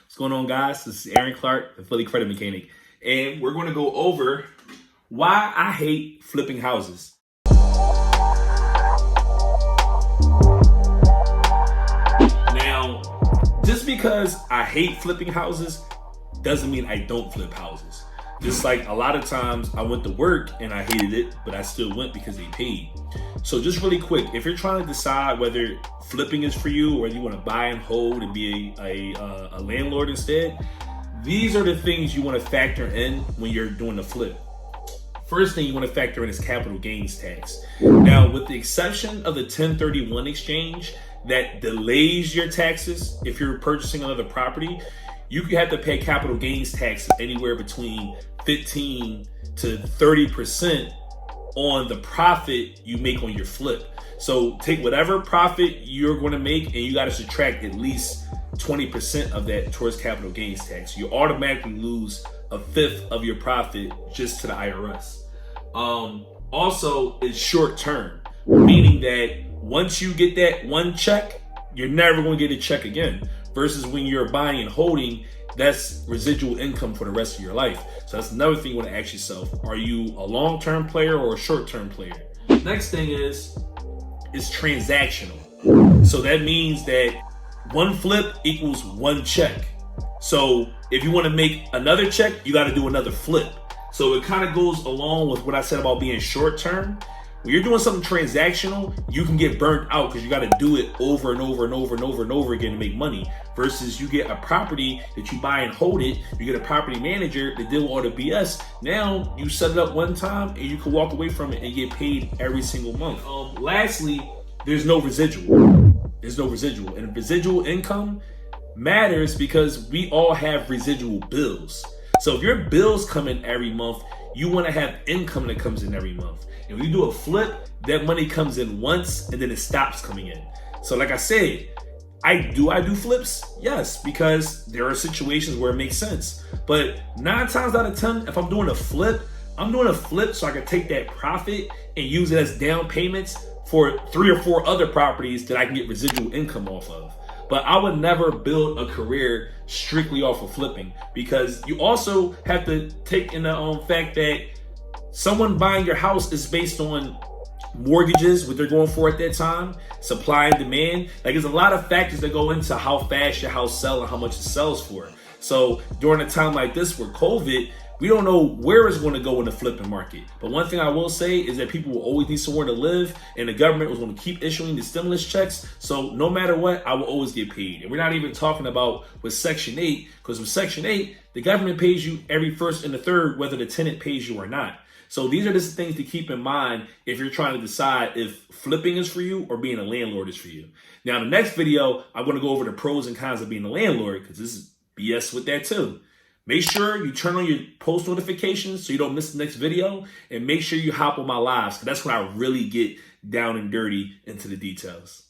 What's going on, guys? This is Aaron Clark, the Philly Credit Mechanic, and we're going to go over why I hate flipping houses. Now, just because I hate flipping houses doesn't mean I don't flip houses. Just like a lot of times I went to work and I hated it, but I still went because they paid. So just really quick, if you're trying to decide whether flipping is for you or whether you want to buy and hold and be a landlord instead, these are the things you want to factor in when you're doing the flip. First thing you want to factor in is capital gains tax. Now, with the exception of the 1031 exchange that delays your taxes if you're purchasing another property, you could have to pay capital gains tax anywhere between 15 to 30% on the profit you make on your flip. So take whatever profit you're going to make and you got to subtract at least 20% of that towards capital gains tax. You automatically lose a fifth of your profit just to the IRS. Also, it's short term, meaning that once you get that one check, you're never going to get a check again. Versus when you're buying and holding, that's residual income for the rest of your life. So that's another thing you want to ask yourself. Are you a long-term player or a short-term player? Next thing is transactional. So that means that one flip equals one check. So if you want to make another check, you got to do another flip. So it kind of goes along with what I said about being short-term. When you're doing something transactional, you can get burnt out because you got to do it over and over and over and over and over again to make money. Versus you get a property that you buy and hold it, you get a property manager that deal with all the BS. Now you set it up one time and you can walk away from it and get paid every single month. Lastly, there's no residual. There's no residual. And residual income matters because we all have residual bills. So if your bills come in every month, you want to have income that comes in every month. And when you do a flip, that money comes in once and then it stops coming in. So like I said, I do flips? Yes, because there are situations where it makes sense. But 9 times out of 10, if I'm doing a flip, I'm doing a flip so I can take that profit and use it as down payments for 3 or 4 other properties that I can get residual income off of. But I would never build a career strictly off of flipping because you also have to take in the fact that someone buying your house is based on mortgages, what they're going for at that time, supply and demand. Like there's a lot of factors that go into how fast your house sells and how much it sells for. So during a time like this with COVID, we don't know where it's going to go in the flipping market. But one thing I will say is that people will always need somewhere to live and the government was going to keep issuing the stimulus checks. So no matter what, I will always get paid. And we're not even talking about with Section 8, because with Section 8, the government pays you every first and the third, whether the tenant pays you or not. So these are just things to keep in mind if you're trying to decide if flipping is for you or being a landlord is for you. Now, in the next video, I'm going to go over the pros and cons of being a landlord because this is BS with that too. Make sure you turn on your post notifications so you don't miss the next video, and make sure you hop on my lives because that's when I really get down and dirty into the details.